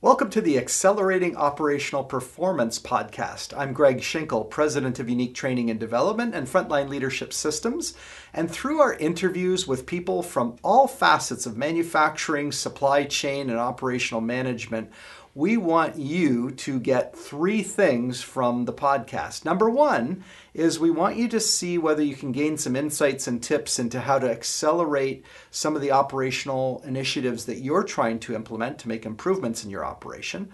Welcome to the Accelerating Operational Performance podcast. I'm Greg Schinkel, President of Unique Training and Development and Frontline Leadership Systems. And through our interviews with people from all facets of manufacturing, supply chain, and operational management, we want you to get three things from the podcast. Number one is we want you to see whether you can gain some insights and tips into how to accelerate some of the operational initiatives that you're trying to implement to make improvements in your operation.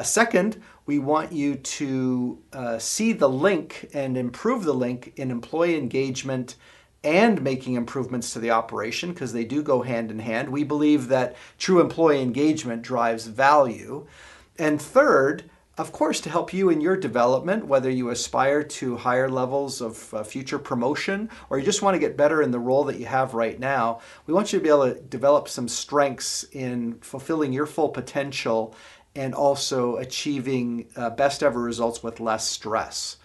Second, we want you to see the link and improve the link in employee engagement and making improvements to the operation, because they do go hand in hand. We believe that true employee engagement drives value. And third, of course, to help you in your development, whether you aspire to higher levels of future promotion or you just want to get better in the role that you have right now, we want you to be able to develop some strengths in fulfilling your full potential and also achieving best ever results with less stress.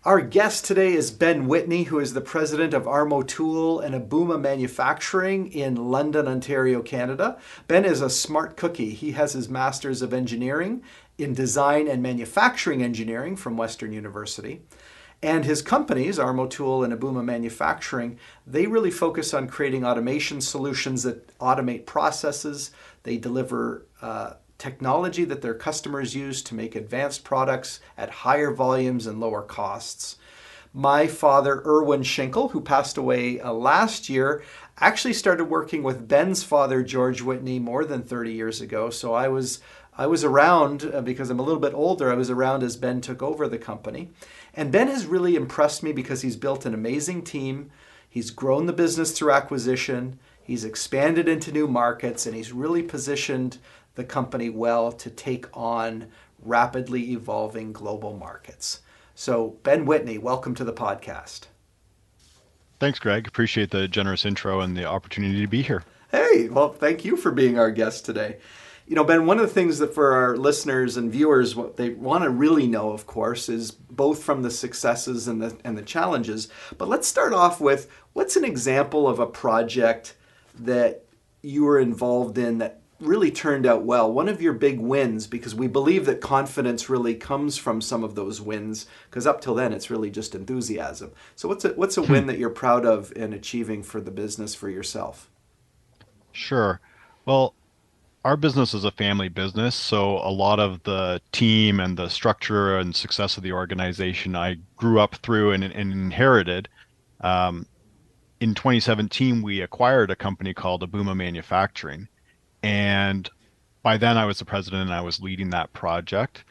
Our guest today is Ben Whitney, who is the president of Armo Tool and Abuma Manufacturing in London, Ontario, Canada. Ben is a smart cookie. He has his Master's of Engineering in Design and Manufacturing Engineering from Western University. And his companies, Armo Tool and Abuma Manufacturing, they really focus on creating automation solutions that automate processes. They deliver technology that their customers use to make advanced products at higher volumes and lower costs. My father, Erwin Schinkel, who passed away last year, actually started working with Ben's father, George Whitney, more than 30 years ago. So I was around, because I'm a little bit older, I was around as Ben took over the company. And Ben has really impressed me because he's built an amazing team. He's grown the business through acquisition. He's expanded into new markets, and he's really positioned the company well to take on rapidly evolving global markets. So Ben Whitney, welcome to the podcast. Thanks, Greg. Appreciate the generous intro and the opportunity to be here. Hey, well, thank you for being our guest today. You know, Ben, one of the things that for our listeners and viewers, what they want to really know, of course, is both from the successes and the challenges. But let's start off with, what's an example of a project that you were involved in that really turned out well? One of your big wins, because we believe that confidence really comes from some of those wins, because up till then it's really just enthusiasm. So what's a win that you're proud of in achieving for the business, for yourself? Sure. Well, our business is a family business, so a lot of the team and the structure and success of the organization I grew up through and inherited. Um, in 2017, we acquired a company called Abuma Manufacturing. And by then I was the president and I was leading that project.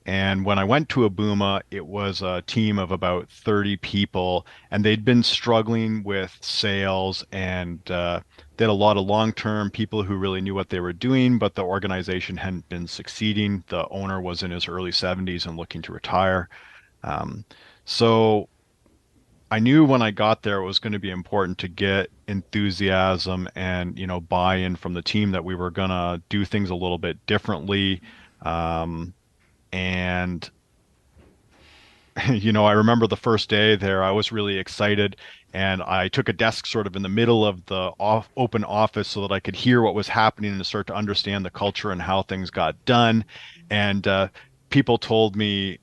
And when I went to Abuma, it was a team of about 30 people, and they'd been struggling with sales and they had a lot of long-term people who really knew what they were doing, but the organization hadn't been succeeding. The owner was in his early 70s and looking to retire. Um, so I knew when I got there it was going to be important to get enthusiasm and, buy-in from the team that we were going to do things a little bit differently. Um, and, I remember the first day there, I was really excited and I took a desk sort of in the middle of the open office so that I could hear what was happening and to start to understand the culture and how things got done. And people told me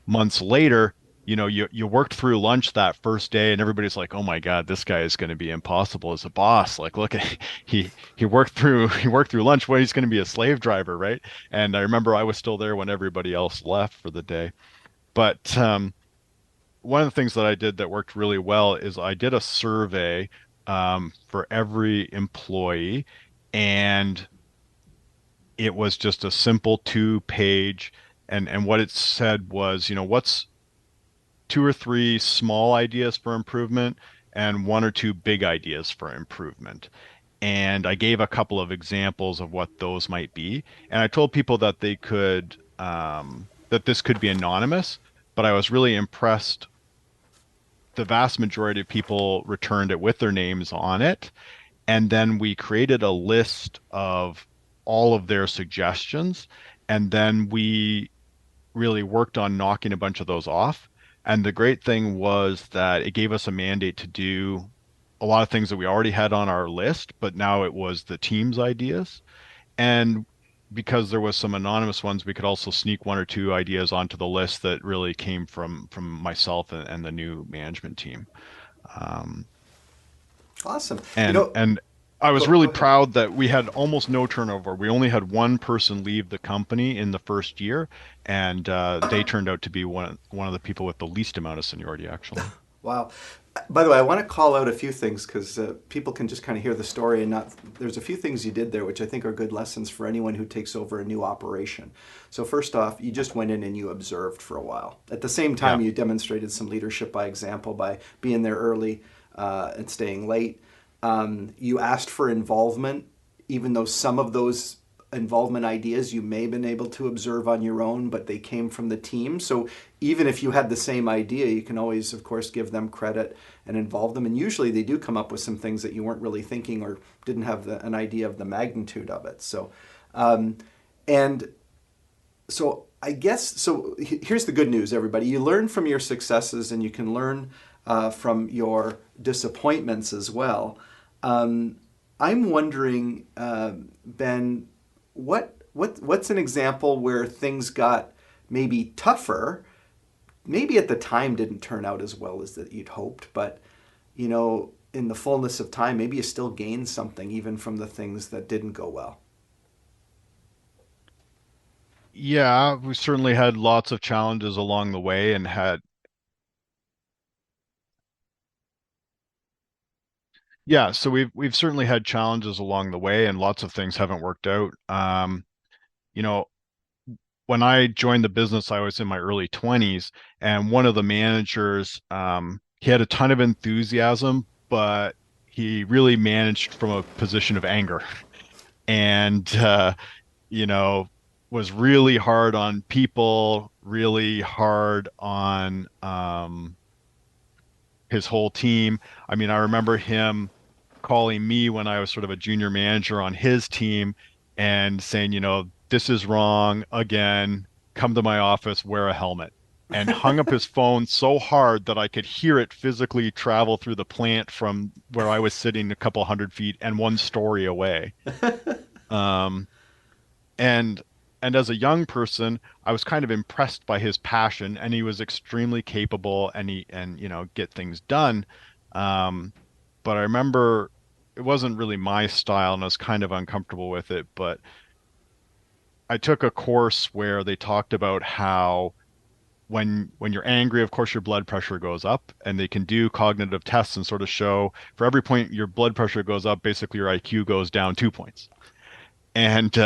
months later, you worked through lunch that first day and everybody's like, oh my God, this guy is going to be impossible as a boss. Like, look at he worked through lunch. Well, he's going to be a slave driver, right? And I remember I was still there when everybody else left for the day. But one of the things that I did that worked really well is I did a survey for every employee, and it was just a simple two-page, and what it said was, what's two or three small ideas for improvement and one or two big ideas for improvement. And I gave a couple of examples of what those might be. And I told people that they could, that this could be anonymous, but I was really impressed. The vast majority of people returned it with their names on it. And then we created a list of all of their suggestions. And then we really worked on knocking a bunch of those off. And the great thing was that it gave us a mandate to do a lot of things that we already had on our list, but now it was the team's ideas. And because there was some anonymous ones, we could also sneak one or two ideas onto the list that really came from myself and the new management team. Um, Awesome. You and know, and I was go really ahead. proud that we had almost no turnover. We only had one person leave the company in the first year, and they turned out to be one of the people with the least amount of seniority, actually. Wow. By the way, I want to call out a few things because people can just kind of hear the story and not. There's a few things you did there which I think are good lessons for anyone who takes over a new operation. So first off, you just went in and you observed for a while. At the same Yeah. time, you demonstrated some leadership by example by being there early and staying late. You asked for involvement, even though some of those involvement ideas you may have been able to observe on your own, but they came from the team. So even if you had the same idea, you can always, of course, give them credit and involve them. And usually they do come up with some things that you weren't really thinking or didn't have an idea of the magnitude of it. Um, and so I guess, so here's the good news, everybody. You learn from your successes and you can learn from your disappointments as well. Um, I'm wondering, Ben, what's an example where things got maybe tougher, maybe at the time didn't turn out as well as that you'd hoped, but in the fullness of time, maybe you still gained something even from the things that didn't go well. Yeah, we certainly had lots of challenges along the way and had, yeah, so we've certainly had challenges along the way and lots of things haven't worked out. You know, when I joined the business, I was in my early 20s, and one of the managers, he had a ton of enthusiasm, but he really managed from a position of anger and, you know, was really hard on people, really hard on his whole team. I mean, I remember him calling me when I was sort of a junior manager on his team and saying, this is wrong again. Come to my office, wear a helmet. And hung up his phone so hard that I could hear it physically travel through the plant from where I was sitting a couple hundred feet and one story away. Um, and and as a young person, I was kind of impressed by his passion, and he was extremely capable, and get things done. Um, but I remember it wasn't really my style, and I was kind of uncomfortable with it. But I took a course where they talked about how when you're angry, of course, your blood pressure goes up, and they can do cognitive tests and sort of show for every point your blood pressure goes up, basically your IQ goes down 2 points. And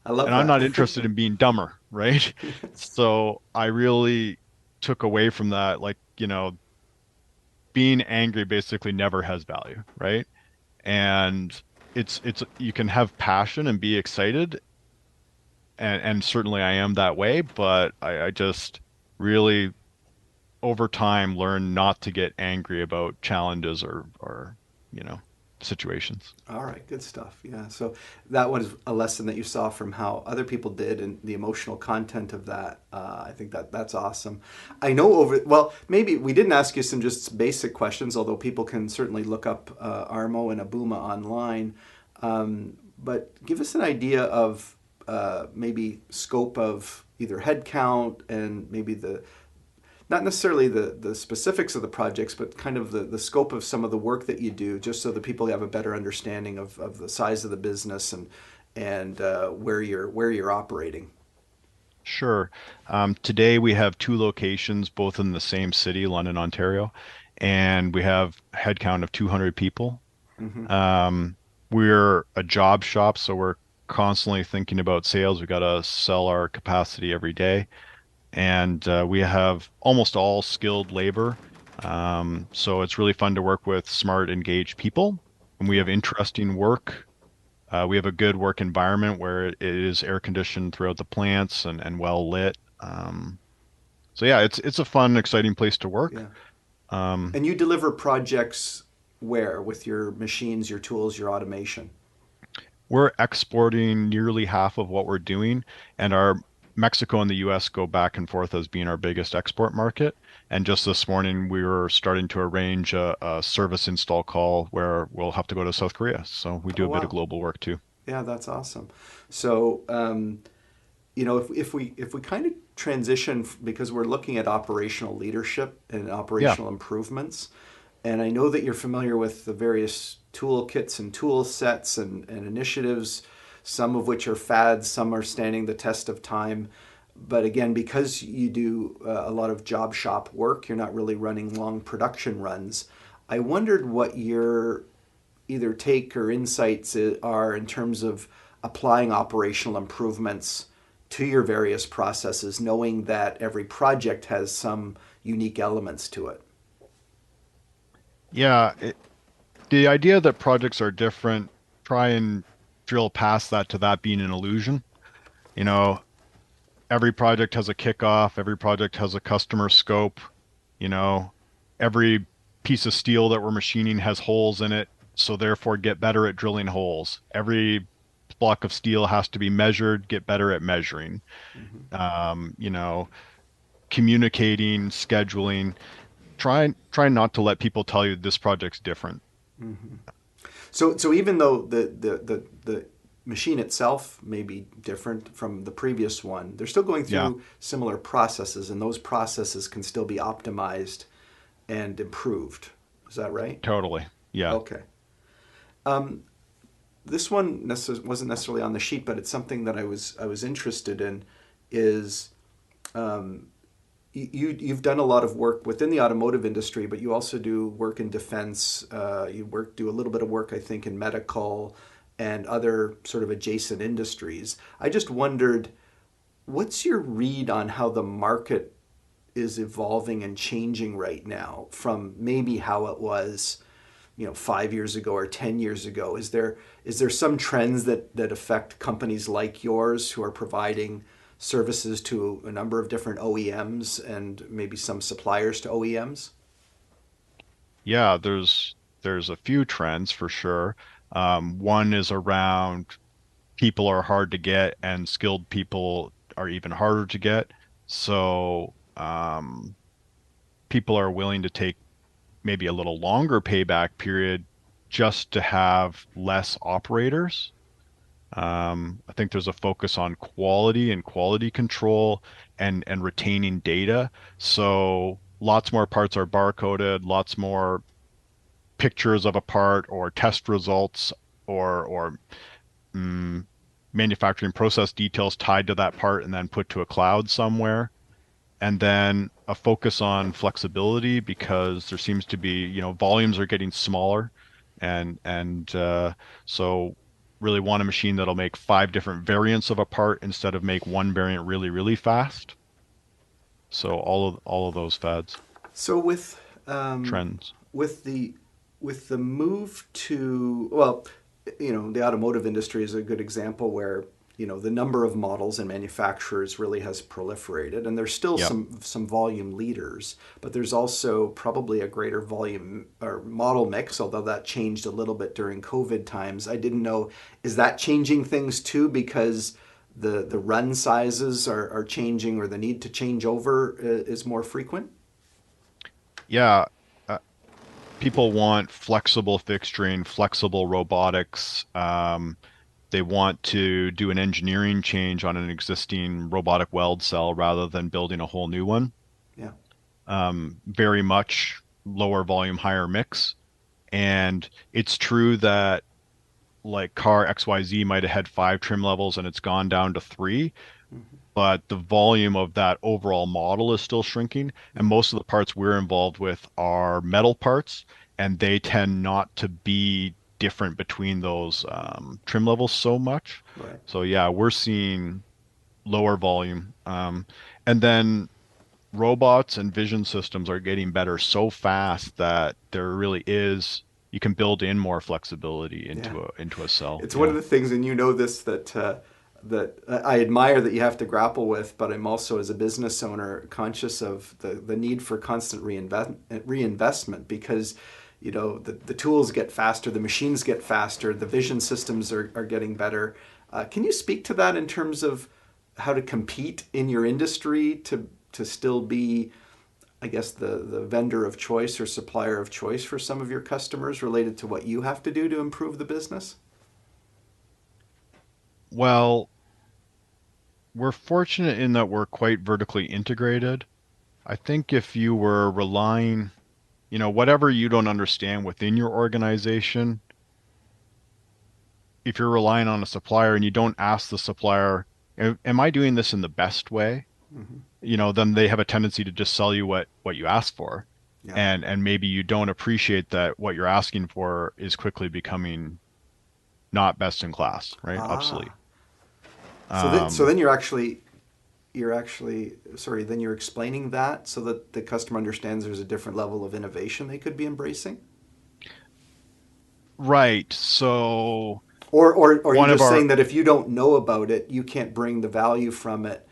I love and I'm that. not interested in being dumber, right? So I really took away from that, like, being angry basically never has value, right? And it's you can have passion and be excited, and certainly I am that way, but I just really over time learn not to get angry about challenges or you know situations. All right, good stuff. Yeah. So that was a lesson that you saw from how other people did and the emotional content of that. I think that's awesome. I know well, maybe we didn't ask you some just basic questions, although people can certainly look up Armo and Abuma online. But give us an idea of maybe scope of either headcount and maybe the not necessarily the specifics of the projects, but kind of the scope of some of the work that you do, just so that people have a better understanding of the size of the business and where you're operating. Sure. Today we have two locations, both in the same city, London, Ontario, and we have a headcount of 200 people. Hmm. Um, we're a job shop, so we're constantly thinking about sales. We got to sell our capacity every day, and we have almost all skilled labor. So it's really fun to work with smart, engaged people, and we Yeah. have interesting work. We have a good work environment where it is air conditioned throughout the plants and well lit. So yeah, it's a fun, exciting place to work. Yeah. Um, And you deliver projects where with your machines, your tools, your automation. we're exporting nearly half of what we're doing, and our Mexico and the US go back and forth as being our biggest export market. And just this morning, we were starting to arrange a service install call where we'll have to go to South Korea. So we do Oh a bit of wow. global work too. Yeah, that's awesome. So, if we kind of transition because we're looking at operational leadership and Yeah, operational improvements, and I know that you're familiar with the various toolkits and tool sets and initiatives, some of which are fads, some are standing the test of time. But again, because you do a lot of job shop work, you're not really running long production runs. I wondered what your either take or insights are in terms of applying operational improvements to your various processes, knowing that every project has some unique elements to it. yeah. The idea that projects are different, try and drill past that to that being an illusion. You know, every project has a kickoff, every project has a customer scope, you know, every piece of steel that we're machining has holes in it, so therefore get better at drilling holes. Every block of steel has to be measured, get better at measuring. Mm-hmm. You know, communicating, scheduling. Try not to let people tell you this project's different. Mm-hmm. So even though the machine itself may be different from the previous one, they're still going Yeah, through similar processes, and those processes can still be optimized and improved. Is that right? totally. Yeah. Okay. This one wasn't necessarily on the sheet, but it's something that I was interested in. Is you've done a lot of work within the automotive industry, but you also do work in defense. Do a little bit of work, I think, in medical and other sort of adjacent industries. I just wondered, what's your read on how the market is evolving and changing right now from maybe how it was 5 years ago or 10 years ago? Is there some trends that affect companies like yours who are providing services to a number of different OEMs and maybe some suppliers to OEMs? Yeah, there's a few trends for sure. One is around people are hard to get and skilled people are even harder to get. So, people are willing to take maybe a little longer payback period just to have less operators. I think there's a focus on quality and quality control and retaining data. So lots more parts are barcoded, lots more pictures of a part or test results or mm, manufacturing process details tied to that part and then put to a cloud somewhere. And then a focus on flexibility because there seems to be, volumes are getting smaller and so really want a machine that'll make five different variants of a part instead of make one variant really, really fast. So all of those fads, So um, trends. with the with the move to, well, the automotive industry is a good example where the number of models and manufacturers really has proliferated, and there's still Yep. some volume leaders, but there's also probably a greater volume or model mix, although that changed a little bit during COVID times. I didn't know, is that changing things too because the run sizes are changing, or the need to change over is more frequent? Yeah. Uh, People want flexible fixturing, flexible robotics. They want to do an engineering change on an existing robotic weld cell rather than building a whole new one. Yeah. Very much lower volume, higher mix. And it's true that like car XYZ might have had five trim levels and it's gone down to three, Mm-hmm. but the volume of that overall model is still shrinking. And Mm-hmm. most of the parts we're involved with are metal parts, and they tend not to be different between those trim levels so much. Right. So yeah, we're seeing lower volume. And then robots and vision systems are getting better so fast that there really is you can build in more flexibility Yeah. into a cell. It's one of Yeah. the things, and this, that I admire that you have to grapple with, but I'm also, as a business owner, conscious of the need for constant reinvestment because, the tools get faster, the machines get faster, the vision systems are getting better. Can you speak to that in terms of how to compete in your industry to still be, I guess, the vendor of choice or supplier of choice for some of your customers related to what you have to do to improve the business? Well, we're fortunate in that we're quite vertically integrated. I think if you were relying, whatever you don't understand within your organization, if you're relying on a supplier and you don't ask the supplier, am I doing this in the best way? Hmm. Then they have a tendency to just sell you what you ask for. Yeah. And maybe you don't appreciate that what you're asking for is quickly becoming not best in class, right? Obsolete. Ah. So Um, then you're actually sorry. Then you're explaining that so that the customer understands there's a different level of innovation they could be embracing. right. So Or are you one of just our saying that if you don't know about it, you can't bring the value from it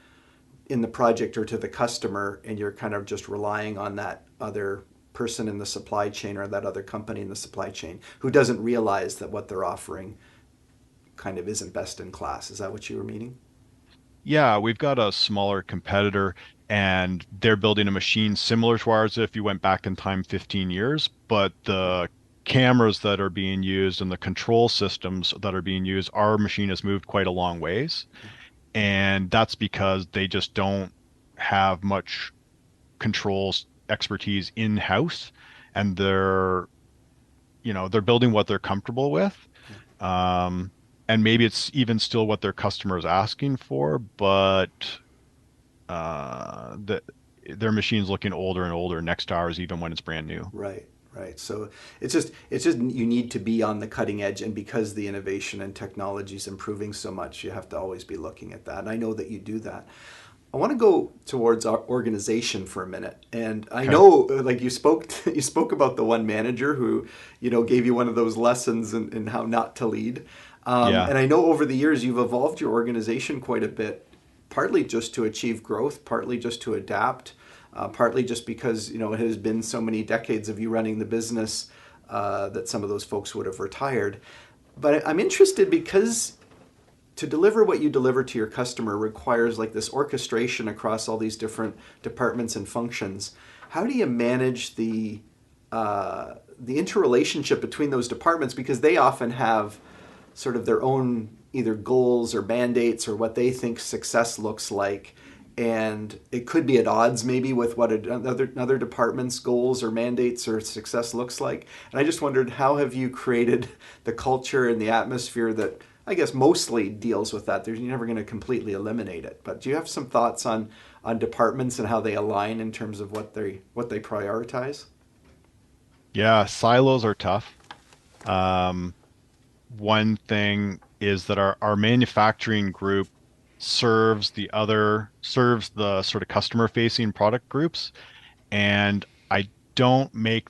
in the project or to the customer, and you're kind of just relying on that other person in the supply chain or that other company in the supply chain who doesn't realize that what they're offering kind of isn't best in class. Is that what you were meaning? Yeah, we've got a smaller competitor and they're building a machine similar to ours if you went back in time 15 years, but the cameras that are being used and the control systems that are being used, our machine has moved quite a long ways. And that's because they just don't have much controls expertise in-house and they're building what they're comfortable with. Yeah. Um, and maybe it's even still what their customer is asking for, but the their machine's looking older and older next to ours, even when it's brand new. Right, right. So it's just you need to be on the cutting edge, and because the innovation and technology is improving so much, you have to always be looking at that. And I know that you do that. I want to go towards our organization for a minute, and I Okay. know, like you spoke about the one manager who, gave you one of those lessons in how not to lead. Yeah. And I know over the years you've evolved your organization quite a bit, partly just to achieve growth, partly just to adapt, partly just because it has been so many decades of you running the business that some of those folks would have retired. But I'm interested because to deliver what you deliver to your customer requires like this orchestration across all these different departments and functions. How do you manage the interrelationship between those departments, because they often have sort of their own either goals or mandates or what they think success looks like, and it could be at odds maybe with what another department's goals or mandates or success looks like. And I just wondered, how have you created the culture and the atmosphere that I guess mostly deals with that? You're never going to completely eliminate it, but do you have some thoughts on departments and how they align in terms of what they prioritize? Yeah, silos are tough. Um, One thing is that our manufacturing group serves the sort of customer facing product groups, and I don't make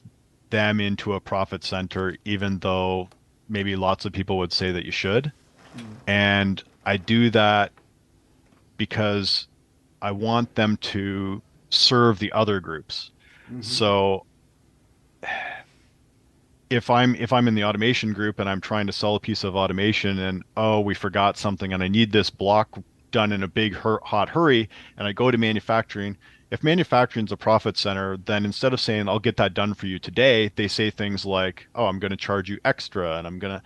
them into a profit center, even though maybe lots of people would say that you should. And I do that because I want them to serve the other groups. Mm-hmm. So if I'm in the automation group and I'm trying to sell a piece of automation and oh, we forgot something and I need this block done in a big hot hurry and I go to manufacturing, if manufacturing's a profit center, then instead of saying I'll get that done for you today, they say things like, "Oh, I'm going to charge you extra and I'm going to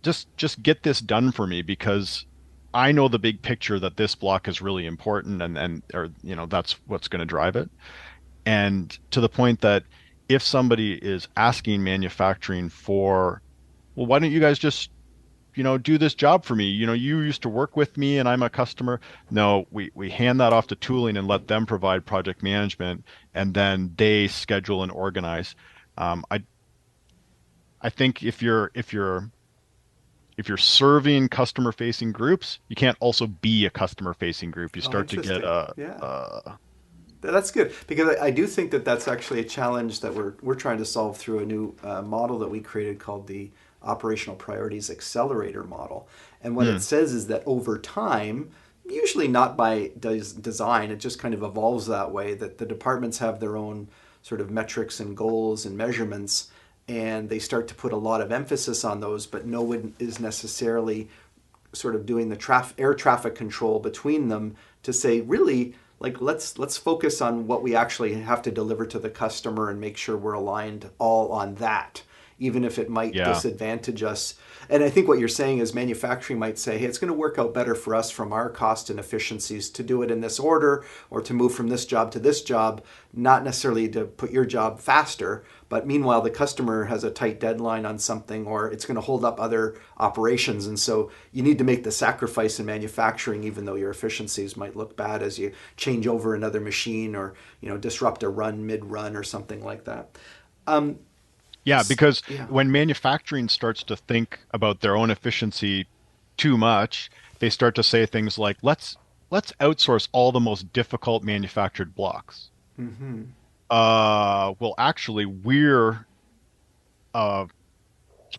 just get this done for me because I know the big picture that this block is really important and or that's what's going to drive it." And to the point that if somebody is asking manufacturing for, well, why don't you guys just, do this job for me? You used to work with me and I'm a customer. No, we hand that off to tooling and let them provide project management and then they schedule and organize. I think if you're serving customer facing groups, you can't also be a customer facing group. You Oh, start to get interesting. Yeah. That's good, because I do think that that's actually a challenge that we're trying to solve through a new model that we created called the Operational Priorities Accelerator model. And what it hmm, says is that over time, usually not by design, it just kind of evolves that way, that the departments have their own sort of metrics and goals and measurements, and they start to put a lot of emphasis on those, but no one is necessarily sort of doing the air traffic control between them to say, really, like, let's focus on what we actually have to deliver to the customer and make sure we're aligned all on that, even if it might Yeah. disadvantage us. And I think what you're saying is manufacturing might say, hey, it's going to work out better for us from our cost and efficiencies to do it in this order or to move from this job to this job, not necessarily to put your job faster. But meanwhile, the customer has a tight deadline on something or it's going to hold up other operations. And so you need to make the sacrifice in manufacturing, even though your efficiencies might look bad as you change over another machine or, disrupt a run mid-run or something like that. Um, Yeah, because yeah. when manufacturing starts to think about their own efficiency too much, they start to say things like, let's outsource all the most difficult manufactured blocks. Mm-hmm. Well, actually, we're a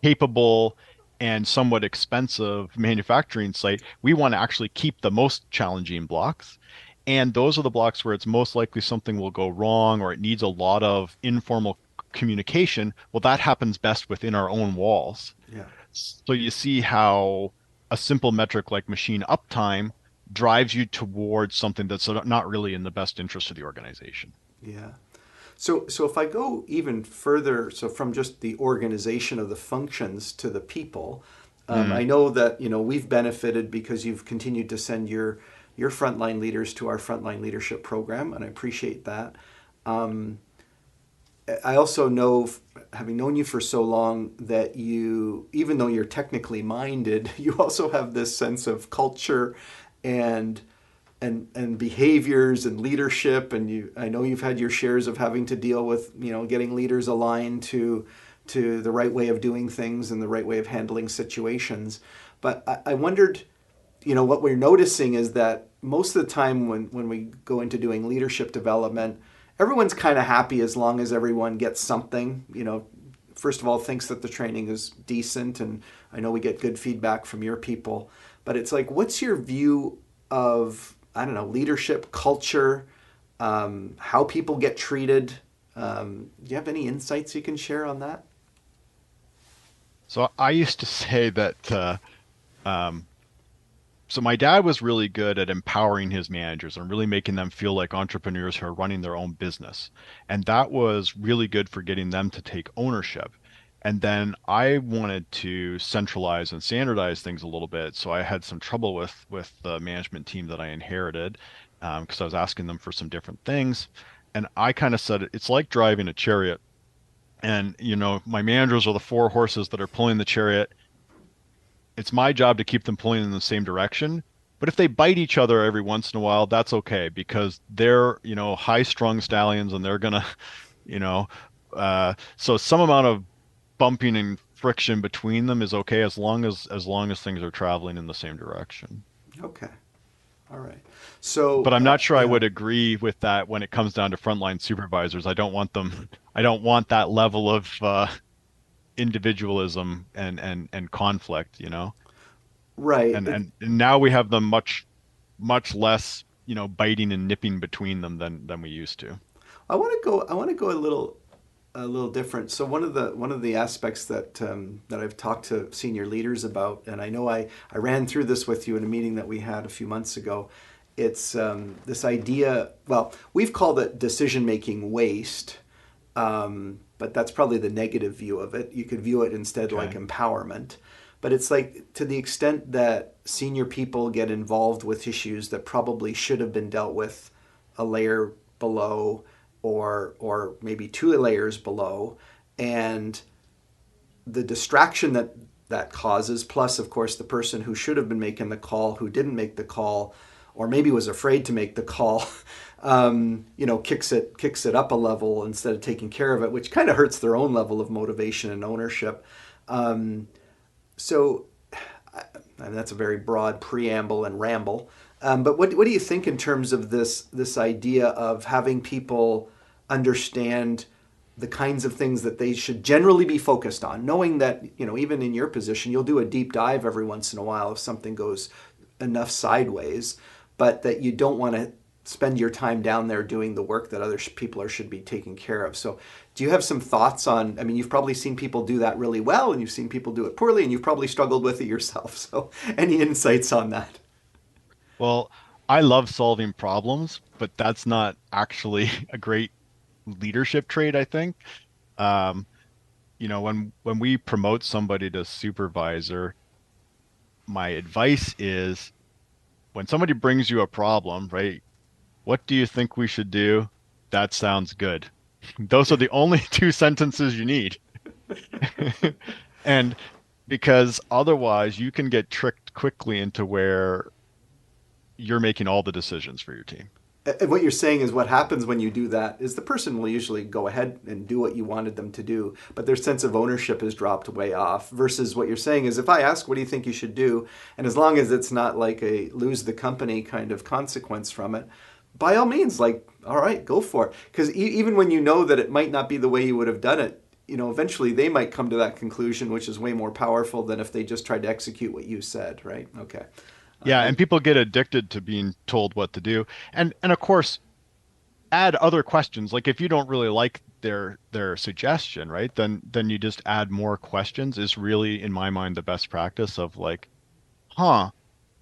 capable and somewhat expensive manufacturing site. We want to actually keep the most challenging blocks. And those are the blocks where it's most likely something will go wrong or it needs a lot of informal communication. Well, that happens best within our own walls. Yeah. So you see how a simple metric like machine uptime drives you towards something that's not really in the best interest of the organization. Yeah. So if I go even further, so from just the organization of the functions to the people, I Mm, know that we've benefited because you've continued to send your frontline leaders to our frontline leadership program, and I appreciate that. Um, I also know, having known you for so long, that you, even though you're technically minded, you also have this sense of culture and and behaviors and leadership. And I know you've had your shares of having to deal with getting leaders aligned to the right way of doing things and the right way of handling situations. But I wondered, what we're noticing is that most of the time when we go into doing leadership development, everyone's kind of happy as long as everyone gets something. First of all, thinks that the training is decent, and I know we get good feedback from your people. But it's like, what's your view of, I don't know, leadership culture, how people get treated? Do you have any insights you can share on that? So I used to say that um, so my dad was really good at empowering his managers and really making them feel like entrepreneurs who are running their own business. And that was really good for getting them to take ownership. And then I wanted to centralize and standardize things a little bit. So I had some trouble with the management team that I inherited because I was asking them for some different things. And I kind of said it's like driving a chariot. And, my managers are the four horses that are pulling the chariot. It's my job to keep them pulling in the same direction. But if they bite each other every once in a while, that's okay because they're, high-strung stallions and they're gonna, you know, so some amount of bumping and friction between them is okay as long as things are traveling in the same direction. Okay, all right. So But I'm not sure I yeah. would agree with that when it comes down to frontline supervisors. I don't want them, I don't want that level of individualism and conflict, Right. And now we have them much less, biting and nipping between them than we used to. I want to go a little different. So one of the aspects that I've talked to senior leaders about, and I know I ran through this with you in a meeting that we had a few months ago. It's this idea. Well, we've called it decision making waste, but that's probably the negative view of it. You could view it instead like Okay. empowerment. But it's like, to the extent that senior people get involved with issues that probably should have been dealt with a layer below, or maybe two layers below, and the distraction that causes, plus of course the person who should have been making the call who didn't make the call, or maybe was afraid to make the call, kicks it up a level instead of taking care of it, which kind of hurts their own level of motivation and ownership. Um, so and that's a very broad preamble and ramble. But what do you think in terms of this idea of having people understand the kinds of things that they should generally be focused on, knowing that even in your position you'll do a deep dive every once in a while if something goes enough sideways, but that you don't want to spend your time down there doing the work that other people should be taking care of. So do you have some thoughts on, I mean, you've probably seen people do that really well and you've seen people do it poorly and you've probably struggled with it yourself. So any insights on that? Well, I love solving problems, but that's not actually a great leadership trait, I think. Um, when we promote somebody to supervisor, my advice is when somebody brings you a problem, right? What do you think we should do? That sounds good. Those are the only two sentences you need. And because otherwise you can get tricked quickly into where you're making all the decisions for your team. And what you're saying is what happens when you do that is the person will usually go ahead and do what you wanted them to do, but their sense of ownership is dropped way off. Versus what you're saying is if I ask, what do you think you should do? And as long as it's not like a lose the company kind of consequence from it, by all means, like, all right, go for it. Because even when you know that it might not be the way you would have done it, eventually they might come to that conclusion, which is way more powerful than if they just tried to execute what you said, right? Okay. Yeah, I and people get addicted to being told what to do. And of course, add other questions. Like if you don't really like their suggestion, right? Then you just add more questions is really, in my mind, the best practice of like, huh,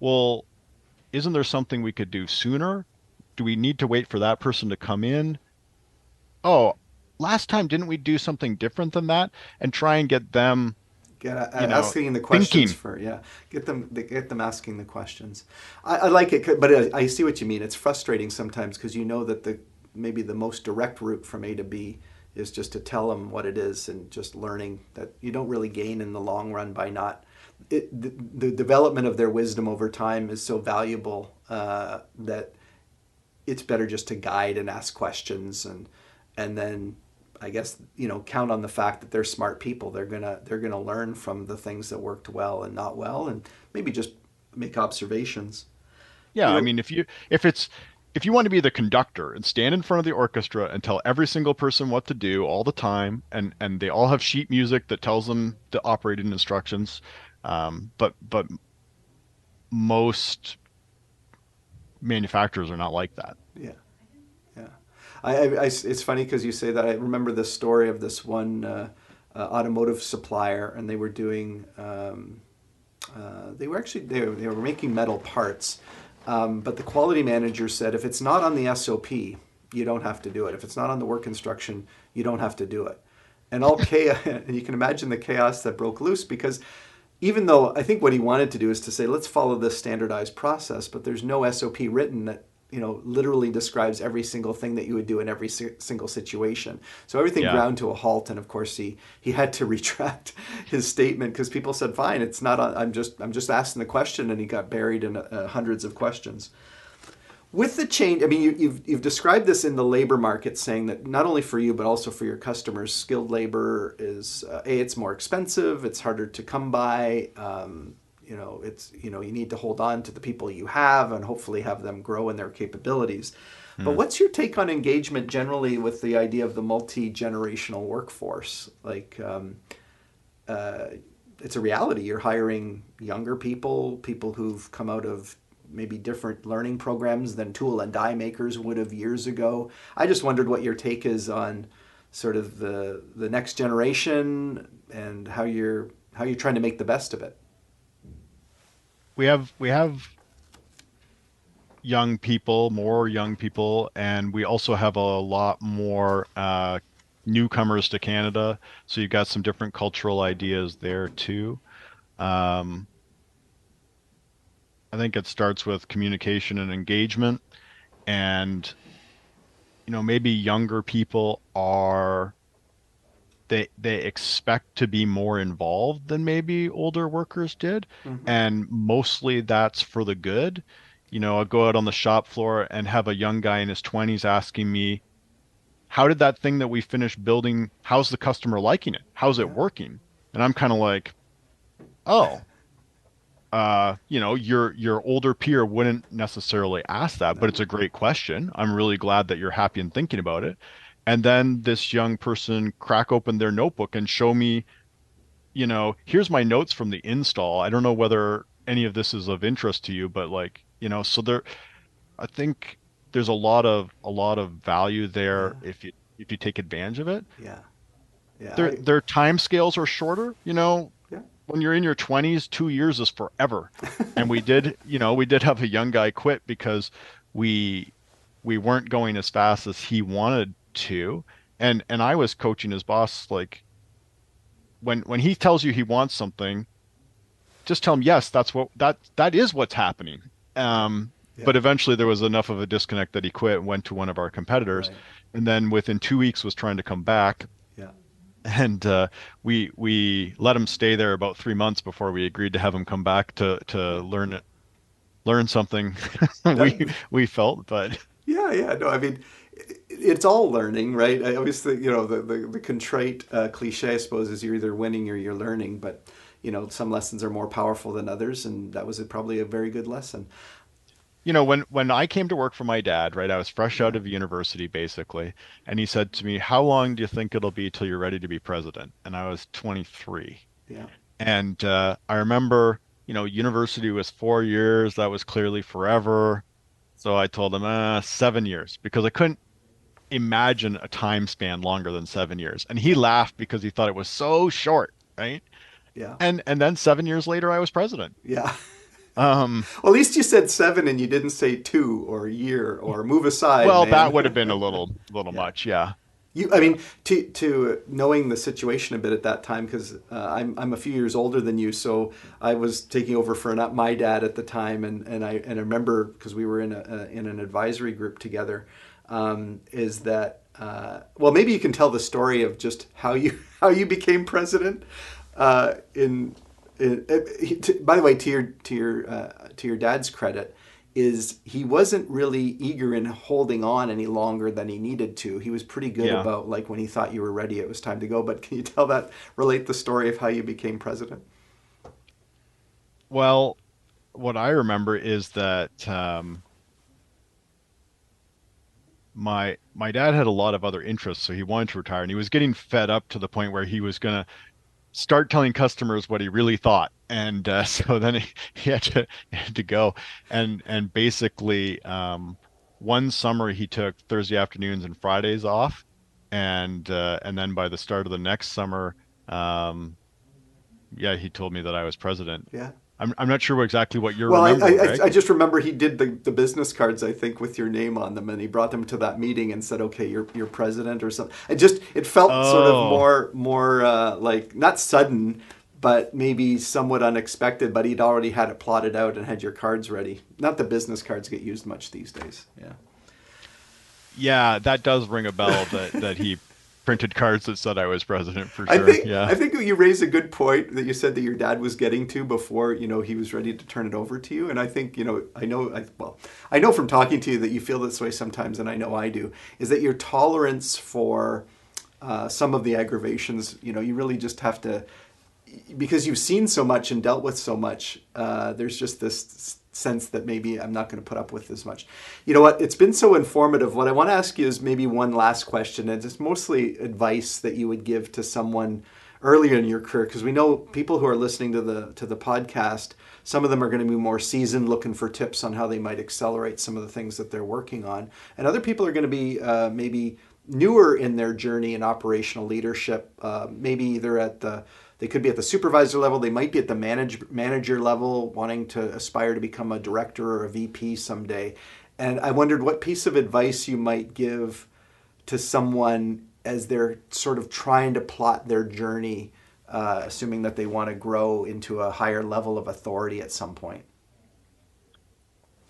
well, isn't there something we could do sooner? Do we need to wait for that person to come in? Oh, last time didn't we do something different than that? And try and get them, get you know, asking the questions thinking. for, yeah, get them asking the questions. I like it, but I see what you mean. It's frustrating sometimes because you know that the maybe the most direct route from A to B is just to tell them what it is, and just learning that you don't really gain in the long run by not the development of their wisdom over time is so valuable that it's better just to guide and ask questions, and then I guess count on the fact that they're smart people. They're gonna learn from the things that worked well and not well, and maybe just make observations. Yeah, You I know, mean, if you want to be the conductor and stand in front of the orchestra and tell every single person what to do all the time, and they all have sheet music that tells them the operating instructions, but most manufacturers are not like that. yeah, yeah. It's funny because you say that. I remember the story of this one automotive supplier, and they were doing. They were making metal parts, but the quality manager said if it's not on the SOP, you don't have to do it. If it's not on the work instruction, you don't have to do it. And all chaos, and you can imagine the chaos that broke loose because even though I think what he wanted to do is to say, let's follow this standardized process, but there's no SOP written that literally describes every single thing that you would do in every single situation. So everything Yeah. ground to a halt, and of course he had to retract his statement because people said, "Fine, it's not. I'm just asking the question," and he got buried in hundreds of questions. With the change, I mean, you've described this in the labor market, saying that not only for you but also for your customers, skilled labor is it's more expensive, it's harder to come by. It's you need to hold on to the people you have and hopefully have them grow in their capabilities. But Hmm. what's your take on engagement generally with the idea of the multi-generational workforce? Like, uh, it's a reality. You're hiring younger people, people who've come out of maybe different learning programs than tool and die makers would have years ago. I just wondered what your take is on sort of the next generation and how you're trying to make the best of it. We have young people, more young people, and we also have a lot more newcomers to Canada. So you've got some different cultural ideas there too. Um, I think it starts with communication and engagement, and maybe younger people are they expect to be more involved than maybe older workers did, Mm-hmm. and mostly that's for the good. I'll go out on the shop floor and have a young guy in his 20s asking me, "How did that thing that we finished building, how's the customer liking it? How's it Yeah. working?" And I'm kind of like, "Oh, your older peer wouldn't necessarily ask that, but No. it's a great question. I'm really glad that you're happy and thinking about it." And then this young person crack open their notebook and show me, here's my notes from the install. I don't know whether any of this is of interest to you, but like, so I think there's a lot of value Yeah. there if you take advantage of it. Yeah. Yeah. Their time scales are shorter, Yeah. when you're in your 20s, 2 years is forever. And we did have a young guy quit because we we weren't going as fast as he wanted to. And I was coaching his boss like, when he tells you he wants something, just tell him, yes, that is what's happening. Yeah. Um, Yeah. but eventually there was enough of a disconnect that he quit and went to one of our competitors, Right. and then within 2 weeks was trying to come back. Yeah. And we let him stay there about 3 months before we agreed to have him come back to Yeah. learn something we That, we felt, but yeah, yeah. No, I mean, it's all learning, right? I always think, the contrite cliche, I suppose, is you're either winning or you're learning. But, some lessons are more powerful than others, and that was probably a very good lesson. when I came to work for my dad, right, I was fresh out Yeah, of university basically, and he said to me, "How long do you think it'll be till you're ready to be president?" And I was 23. yeah, And I remember, university was 4 years. That was clearly forever. So I told him, 7 years, because I couldn't imagine a time span longer than 7 years. And he yeah, laughed because he thought it was so short, right? yeah, And then 7 years later, I was president. yeah. Um, Well, at least you said seven and you didn't say two or a year or move aside, well, that man. would have been a little Yeah. much, yeah. I Yeah. mean, to knowing the situation a bit at that time, because I'm a few years older than you, so I was taking over for my dad at the time, and I remember because we were in an advisory group together, is that well, maybe you can tell the story of just how you how you became president. By the way, to your dad's credit, is he wasn't really eager in holding on any longer than he needed to. He was pretty good Yeah. about, like, when he thought you were ready, it was time to go. But can you relate the story of how you became president? Well, what I remember is that my dad had a lot of other interests, so he wanted to retire, and he was getting fed up to the point where he was gonna start telling customers what he really thought. And so then he had to go. And basically, one summer he took Thursday afternoons and Fridays off, and then by the start of the next summer, um, yeah, he told me that I was president. Yeah. I'm not sure exactly what you're Well, remembering, Greg. I just remember he did the business cards, I think, with your name on them, and he brought them to that meeting and said, "Okay, you're president," or something. It felt sort of Oh, more like, not sudden, but maybe somewhat unexpected. But he'd already had it plotted out and had your cards ready. Not that business cards get used much these days. Yeah. yeah, that does ring a bell that he printed cards that said I was president for sure. Yeah. I think you raised a good point that you said that your dad was getting to before he was ready to turn it over to you. And I think I know from talking to you that you feel this way sometimes, and I know I do. Is that your tolerance for some of the aggravations? You really just have to, because you've seen so much and dealt with so much. There's just this sense that maybe I'm not going to put up with as much. You know what? It's been so informative. What I want to ask you is maybe one last question, and it's mostly advice that you would give to someone earlier in your career, because we know people who are listening to the podcast, some of them are going to be more seasoned, looking for tips on how they might accelerate some of the things that they're working on, and other people are going to be maybe newer in their journey in operational leadership, maybe either they could be at the supervisor level, they might be at the manager level, wanting to aspire to become a director or a VP someday. And I wondered what piece of advice you might give to someone as they're sort of trying to plot their journey, assuming that they want to grow into a higher level of authority at some point.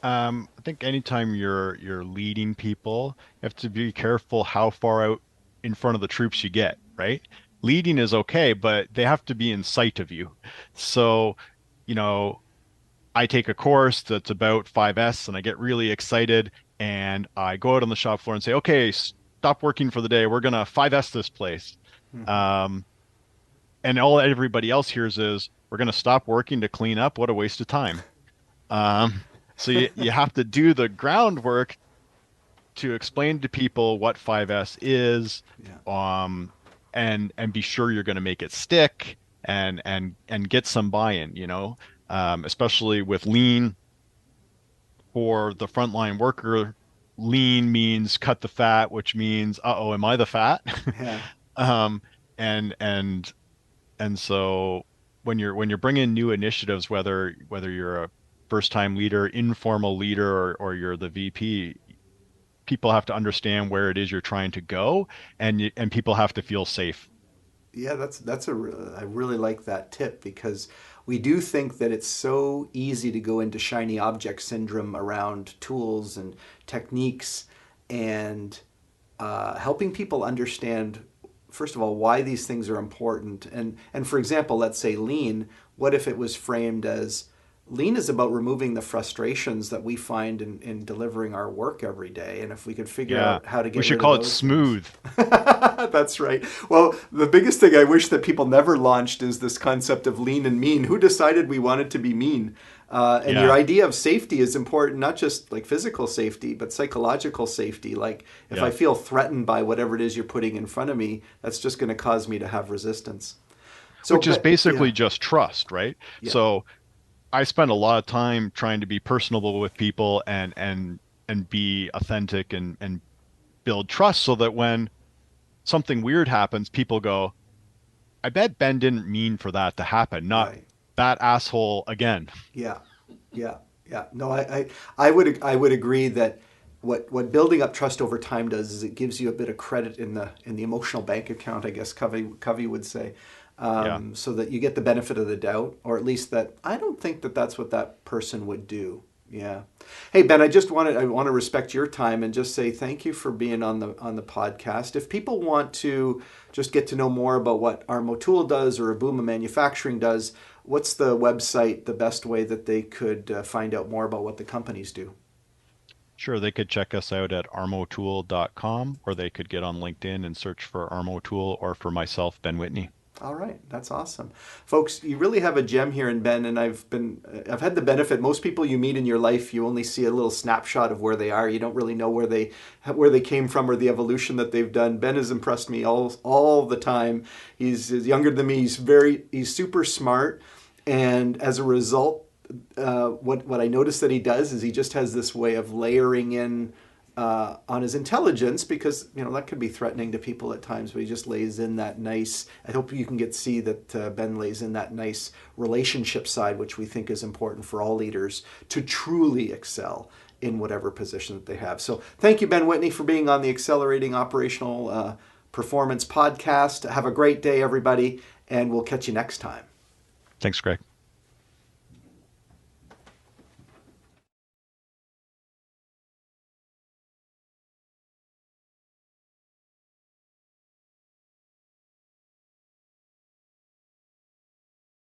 I think anytime you're leading people, you have to be careful how far out in front of the troops you get, right? Leading is okay, but they have to be in sight of you. So, you know, I take a course that's about 5S and I get really excited and I go out on the shop floor and say, "Okay, stop working for the day. We're gonna 5S this place." Mm-hmm. Um, and all everybody else hears is, "We're gonna stop working to clean up. What a waste of time." Um, so you have to do the groundwork to explain to people what 5S is, Yeah. um, and be sure you're going to make it stick and get some buy-in, especially with lean for the frontline worker. Lean means cut the fat, which means, uh-oh, am I the fat? Yeah. Um, and and so when you're bringing new initiatives, whether you're a first-time leader, informal leader, or you're the VP, people have to understand where it is you're trying to go, and people have to feel safe. Yeah, I really like that tip because we do think that it's so easy to go into shiny object syndrome around tools and techniques, and helping people understand, first of all, why these things are important. And for example, let's say lean. What if it was framed as lean is about removing the frustrations that we find in delivering our work every day, and if we could figure Yeah. out how to We get should rid of call it those things. smooth. That's right. Well, the biggest thing I wish that people never launched is this concept of lean and mean. Who decided we wanted to be mean? And your Yeah. idea of safety is important, not just like physical safety, but psychological safety. Like if I Yeah. feel threatened by whatever it is you're putting in front of me, that's just going to cause me to have resistance. So, Which is but yeah, basically just trust, right? yeah, So I spend a lot of time trying to be personable with people and be authentic and build trust so that when something weird happens, people go, I bet Ben didn't mean for that to happen, not right. that asshole again. Yeah, yeah, yeah. No, I would agree that what building up trust over time does is it gives you a bit of credit in the emotional bank account, I guess Covey would say, Yeah. so that you get the benefit of the doubt, or at least that I don't think that that's what that person would do. Yeah. Hey Ben, I want to respect your time and just say thank you for being on the podcast. If people want to just get to know more about what Armo Tool does or Abuma Manufacturing does, what's the website, the best way that they could find out more about what the companies do? Sure, they could check us out at armotool.com or they could get on LinkedIn and search for Armo Tool or for myself, Ben Whitney. All right, that's awesome, folks. You really have a gem here in Ben, and I've had the benefit. Most people you meet in your life, you only see a little snapshot of where they are. You don't really know where they came from or the evolution that they've done. Ben has impressed me all the time. He's younger than me. He's super smart, and as a result, what I notice that he does is he just has this way of layering in on his intelligence, because that could be threatening to people at times, but he just lays in that nice. I hope you can see that Ben lays in that nice relationship side, which we think is important for all leaders to truly excel in whatever position that they have. So thank you, Ben Whitney, for being on the Accelerating Operational Performance podcast. Have a great day, everybody, and we'll catch you next time. Thanks, Greg.